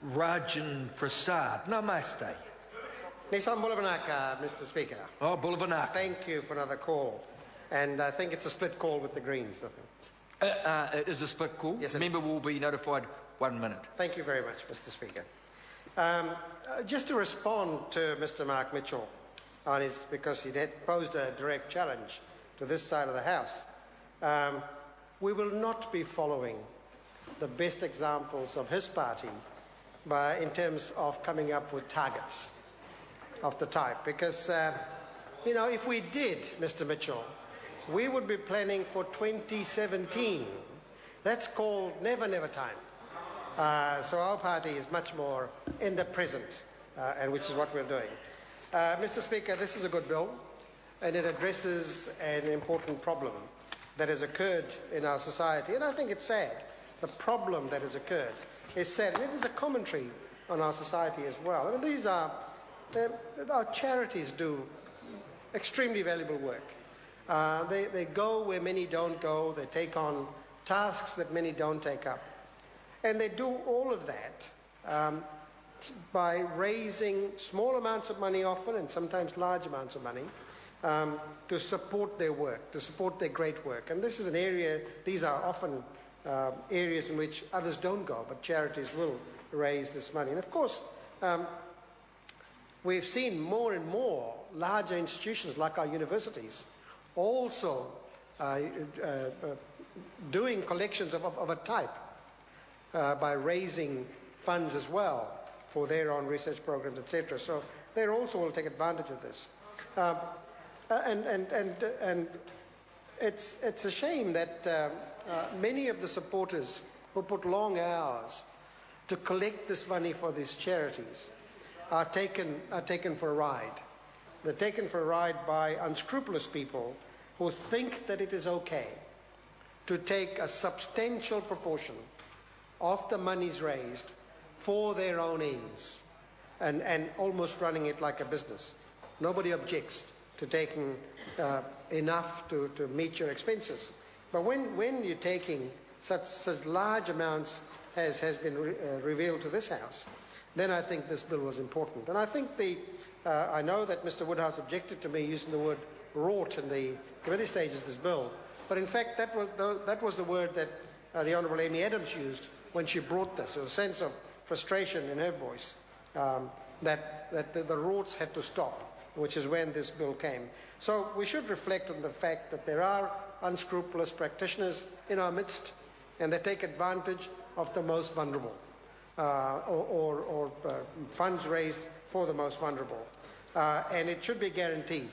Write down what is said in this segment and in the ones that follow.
Rajan Prasad. Namaste. Nisam Bulavanaka, Mr. Speaker. Oh, Bulavanaka. Thank you for another call. And I think it's a split call with the Greens. It is a split call. Yes, Member will be notified 1 minute. Thank you very much, Mr. Speaker. Just to respond to Mr. Mark Mitchell, because he had posed a direct challenge to this side of the House, we will not be following the best examples of his party in terms of coming up with targets of the type. Because, if we did, Mr. Mitchell, we would be planning for 2017. That's called never, never time. So our party is much more in the present, and which is what we're doing. Mr. Speaker, this is a good bill, and it addresses an important problem that has occurred in our society. And I think it's sad. The problem that has occurred is sad, and it is a commentary on our society as well. I mean, our charities do extremely valuable work. They go where many don't go. They take on tasks that many don't take up. And they do all of that by raising small amounts of money often, and sometimes large amounts of money, to support their work, to support their great work. And this is an area, these are often areas in which others don't go, but charities will raise this money. And of course, we've seen more and more larger institutions like our universities also doing collections of a type by raising funds as well for their own research programs, etc. So they also will take advantage of this. And it's a shame that many of the supporters who put long hours to collect this money for these charities are taken for a ride. They're taken for a ride by unscrupulous people who think that it is okay to take a substantial proportion of the monies raised for their own ends and almost running it like a business. Nobody objects to taking enough to meet your expenses. But when you're taking such large amounts as has been revealed to this House, then I think this bill was important. And I think I know that Mr. Woodhouse objected to me using the word wrought in the committee stages of this bill, but in fact that was the word that the Honourable Amy Adams used when she brought this. There's a sense of frustration in her voice that the rorts had to stop, which is when this bill came. So we should reflect on the fact that there are unscrupulous practitioners in our midst, and they take advantage of the most vulnerable, or funds raised for the most vulnerable. And it should be guaranteed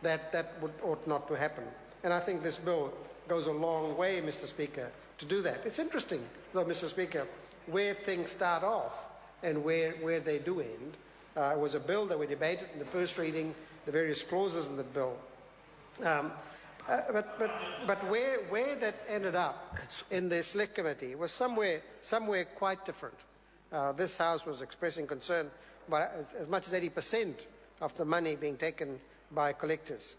that ought not to happen. And I think this bill goes a long way, Mr. Speaker, to do that. It's interesting, though, Mr. Speaker, where things start off and where they do end. It was a bill that we debated in the first reading, the various clauses in the bill. But where that ended up in the select committee was somewhere quite different. This House was expressing concern about as much as 80% of the money being taken by collectors.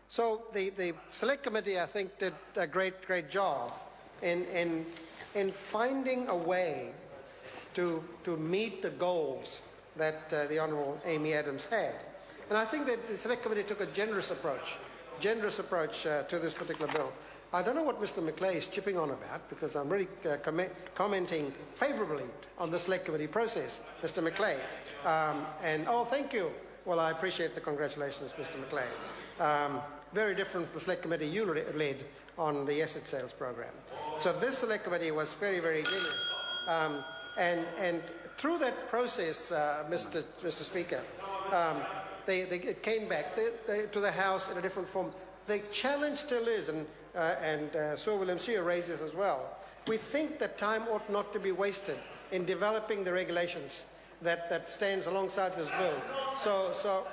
So the select committee, I think, did a great job in finding a way to meet the goals that the Honourable Amy Adams had. And I think that the select committee took a generous approach to this particular bill. I don't know what Mr. Macleay is chipping on about, because I'm really commenting favourably on the select committee process, Mr. Macleay. Thank you. Well, I appreciate the congratulations, Mr. Macleay. Very different from the select committee you led on the asset sales program. So this select committee was very, very generous. And through that process, Mr. Speaker, it came back to the House in a different form. The challenge still is, and Sir William Sear raised this as well, we think that time ought not to be wasted in developing the regulations that stands alongside this bill. So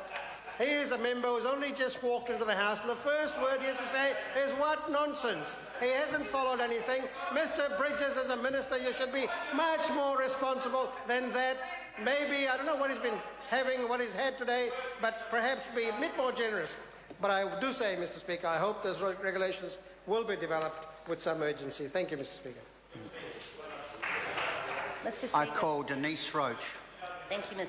here's a member who's only just walked into the House, and the first word he has to say is, what nonsense. He hasn't followed anything. Mr. Bridges, as a minister, you should be much more responsible than that. Maybe, I don't know what he's been having, what he's had today, but perhaps be a bit more generous. But I do say, Mr. Speaker, I hope those regulations will be developed with some urgency. Thank you, Mr. Speaker. Mr. I Speaker. call Denise Roach. Thank you, Mr.